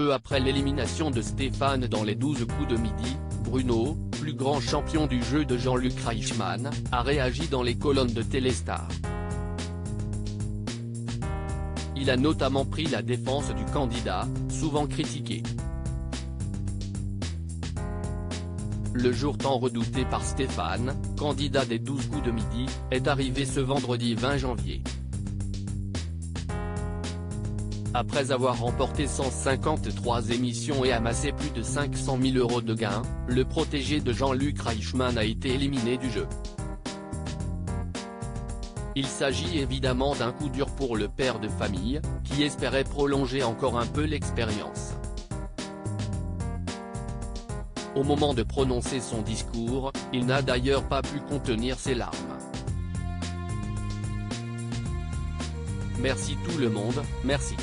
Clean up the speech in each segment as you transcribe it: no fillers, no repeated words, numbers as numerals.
peu après l'élimination de Stéphane dans les 12 coups de midi, Bruno, plus grand champion du jeu de Jean-Luc Reichmann, a réagi dans les colonnes de Téléstar. Il a notamment pris la défense du candidat, souvent critiqué. Le jour tant redouté par Stéphane, candidat des 12 coups de midi, est arrivé ce vendredi 20 janvier. Après avoir remporté 153 émissions et amassé plus de 500 000 € de gains, le protégé de Jean-Luc Reichmann a été éliminé du jeu. Il s'agit évidemment d'un coup dur pour le père de famille, qui espérait prolonger encore un peu l'expérience. Au moment de prononcer son discours, il n'a d'ailleurs pas pu contenir ses larmes. Merci tout le monde, merci.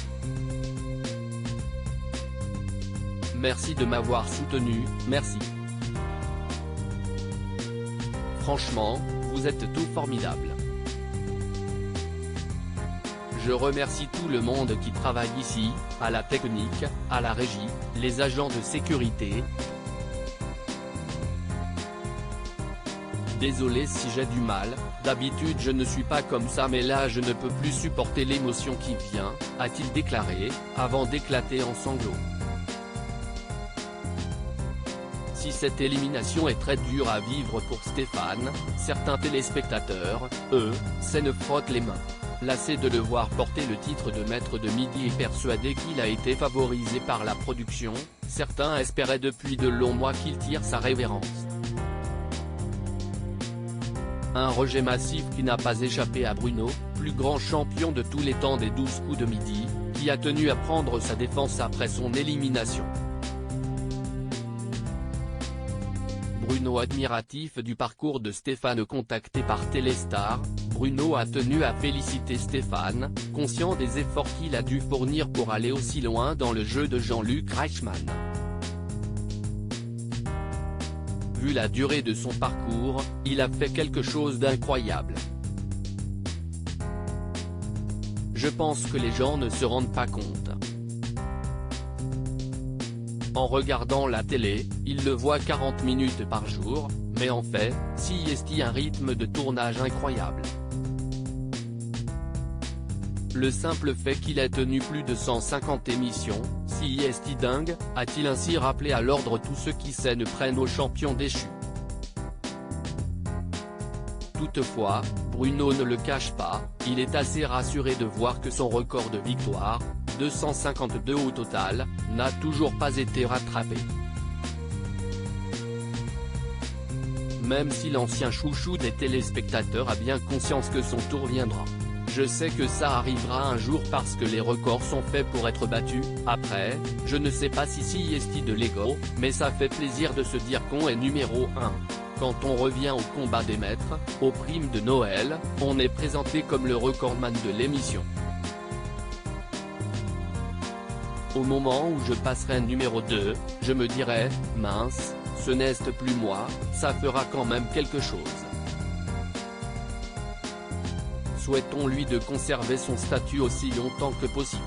Merci de m'avoir soutenu, merci. Franchement, vous êtes tout formidable. Je remercie tout le monde qui travaille ici, à la technique, à la régie, les agents de sécurité. Désolé si j'ai du mal, d'habitude je ne suis pas comme ça mais là je ne peux plus supporter l'émotion qui vient, a-t-il déclaré, avant d'éclater en sanglots. Si cette élimination est très dure à vivre pour Stéphane, certains téléspectateurs, eux, se frottent les mains. Lassés de le voir porter le titre de maître de midi et persuadés qu'il a été favorisé par la production, certains espéraient depuis de longs mois qu'il tire sa révérence. Un rejet massif qui n'a pas échappé à Bruno, plus grand champion de tous les temps des 12 coups de midi, qui a tenu à prendre sa défense après son élimination. Bruno admiratif du parcours de Stéphane contacté par Téléstar, Bruno a tenu à féliciter Stéphane, conscient des efforts qu'il a dû fournir pour aller aussi loin dans le jeu de Jean-Luc Reichmann. Vu la durée de son parcours, il a fait quelque chose d'incroyable. Je pense que les gens ne se rendent pas compte. En regardant la télé, ils le voient 40 minutes par jour, mais en fait, c'est un rythme de tournage incroyable. Le simple fait qu'il ait tenu plus de 150 émissions, c'est dingue, a-t-il ainsi rappelé à l'ordre tous ceux qui ne prennent au champion déchu. Toutefois, Bruno ne le cache pas, il est assez rassuré de voir que son record de victoires, 252 au total, n'a toujours pas été rattrapé. Même si l'ancien chouchou des téléspectateurs a bien conscience que son tour viendra. Je sais que ça arrivera un jour parce que les records sont faits pour être battus. Après, je ne sais pas si c'est de l'ego, mais ça fait plaisir de se dire qu'on est numéro 1. Quand on revient au combat des maîtres, aux primes de Noël, on est présenté comme le recordman de l'émission. Au moment où je passerai numéro 2, je me dirai, mince, ce n'est plus moi, ça fera quand même quelque chose. Souhaitons-lui de conserver son statut aussi longtemps que possible.